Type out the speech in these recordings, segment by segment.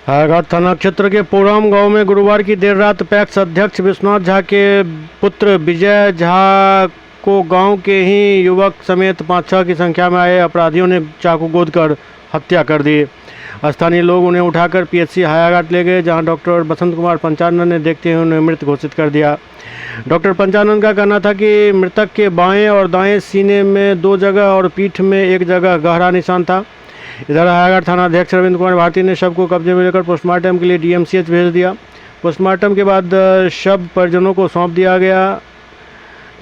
हायाघाट थाना क्षेत्र के पोराम गांव में गुरुवार की देर रात पैक्स अध्यक्ष विश्वनाथ झा के पुत्र विजय झा को गांव के ही युवक समेत 5-6 की संख्या में आए अपराधियों ने चाकू गोद कर हत्या कर दी। स्थानीय लोग उन्हें उठाकर पीएचसी हायाघाट ले गए, जहां डॉक्टर बसंत कुमार पंचानन ने देखते हुए उन्हें मृत घोषित कर दिया। डॉक्टर पंचानन का कहना था कि मृतक के बाएं और दाएं सीने में 2 जगह और पीठ में 1 जगह गहरा निशान था। इधर हायाघाट थाना अध्यक्ष रविंद्र कुमार भारती ने शव को कब्जे में लेकर पोस्टमार्टम के लिए डीएमसीएच भेज दिया। पोस्टमार्टम के बाद शव परिजनों को सौंप दिया गया।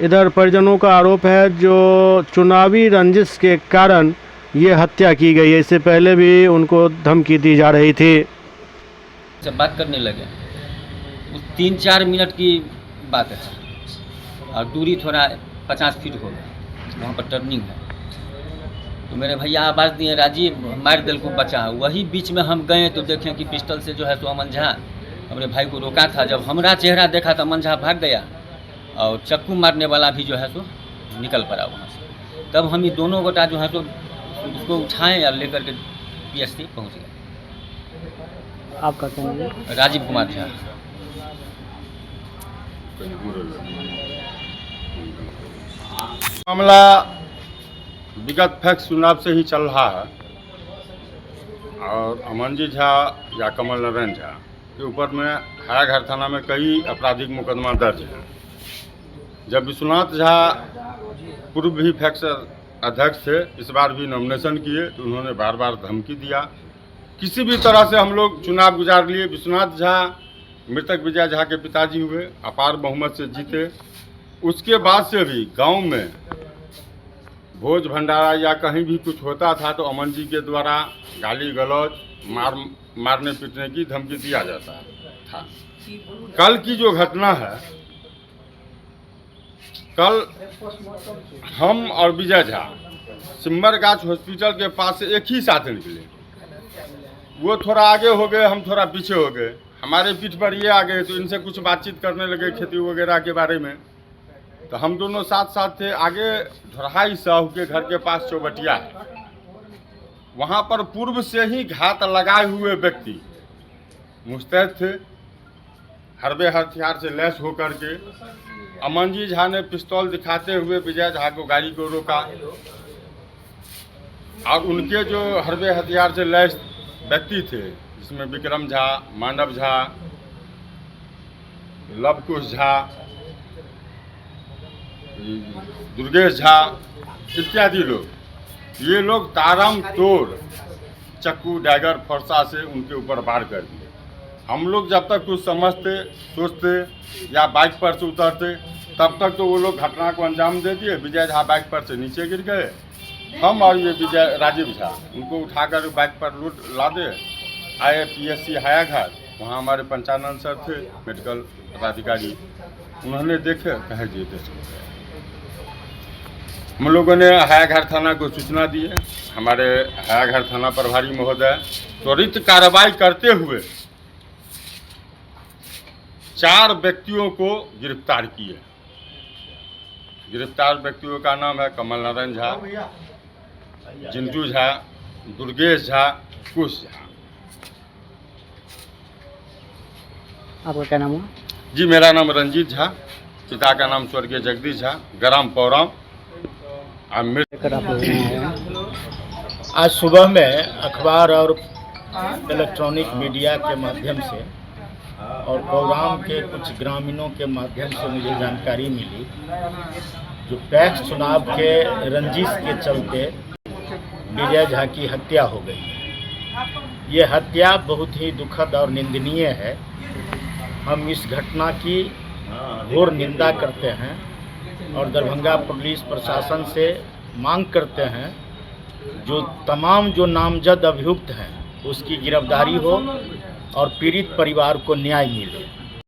इधर परिजनों का आरोप है जो चुनावी रंजिश के कारण ये हत्या की गई है। इससे पहले भी उनको धमकी दी जा रही थी। जब बात करने लगे 3-4 मिनट की बात है और दूरी थोड़ा 50 फीट होगा, वहाँ पर टर्निंग है। तो मेरे भैया आवाज़ दिए, राजीव मार दिल को बचा। वही बीच में हम गए तो देखें कि पिस्टल से जो है तो अमन झा हमारे भाई को रोका था। जब हमारा चेहरा देखा तो अमन झा भाग गया और चक्कू मारने वाला भी जो है सो निकल पड़ा वहाँ से। तब हम ये दोनों गोटा जो है तो उसको उठाएं और लेकर के पीएचसी पहुँच गए। आपका क्या नाम है? राजीव कुमार झा। मामला विगत फैक्स चुनाव से ही चल रहा है और अमनजी झा या कमल नारायण झा के ऊपर में हायाघाट थाना में कई आपराधिक मुकदमा दर्ज है। जब विश्वनाथ झा पूर्व भी फैक्स अध्यक्ष थे, इस बार भी नॉमिनेशन किए तो उन्होंने बार बार धमकी दिया। किसी भी तरह से हम लोग चुनाव गुजार लिए। विश्वनाथ झा मृतक विजय झा के पिताजी हुए, अपार बहुमत से जीते। उसके बाद से भी गांव में भोज भंडारा या कहीं भी कुछ होता था तो अमन जी के द्वारा गाली गलौज मारने पीटने की धमकी दिया जाता था। कल की जो घटना है, कल हम और विजय झा सिमरगाछ हॉस्पिटल के पास से एक ही साथ निकले। वो थोड़ा आगे हो गए, हम थोड़ा पीछे हो गए। हमारे पीठ पर ये आ गए तो इनसे कुछ बातचीत करने लगे खेती वगैरह के बारे में। तो हम दोनों साथ साथ थे। आगे धरहाई साहू के घर के पास चौबटिया है, वहाँ पर पूर्व से ही घात लगाए हुए व्यक्ति मुस्तैद थे, हरबे हथियार से लैस होकर के। अमनजी झा ने पिस्तौल दिखाते हुए विजय झा को गाड़ी को रोका और उनके जो हरबे हथियार से लैस व्यक्ति थे, जिसमें विक्रम झा, मानव झा, लवकुश झा, दुर्गेश झा इत्यादि लोग, ये लोग तारम तोड़ चक्कू डैगर फरसा से उनके ऊपर वार कर दिए। हम लोग जब तक कुछ समझते सोचते या बाइक पर से उतरते तब तक तो वो लोग घटना को अंजाम दे दिए। विजय झा बाइक पर से नीचे गिर गए। हम और ये विजय राजीव झा उनको उठाकर बाइक पर लादे आए पीएचसी हायाघाट। वहाँ हमारे पंचानन सर थे, मेडिकल पदाधिकारी, उन्होंने देखे, कहे जी देख। हम लोगों ने हायाघाट थाना को सूचना दी है। हमारे हायाघाट थाना प्रभारी महोदय त्वरित कार्रवाई करते हुए 4 व्यक्तियों को गिरफ्तार किए। गिरफ्तार व्यक्तियों का नाम है कमल नारायण झा, जिंटू झा, दुर्गेश झा, कुश झा। आपका क्या नाम है? जी, मेरा नाम रंजीत झा, पिता का नाम स्वर्गीय जगदीश झा, ग्राम पौराम। आज सुबह में अखबार और इलेक्ट्रॉनिक मीडिया के माध्यम से और प्रोग्राम के कुछ ग्रामीणों के माध्यम से मुझे जानकारी मिली जो पैक्स चुनाव के रंजिश के चलते विजय झा की हत्या हो गई है। ये हत्या बहुत ही दुखद और निंदनीय है। हम इस घटना की घोर निंदा करते हैं और दरभंगा पुलिस प्रशासन से मांग करते हैं जो तमाम जो नामजद अभियुक्त हैं उसकी गिरफ्तारी हो और पीड़ित परिवार को न्याय मिले।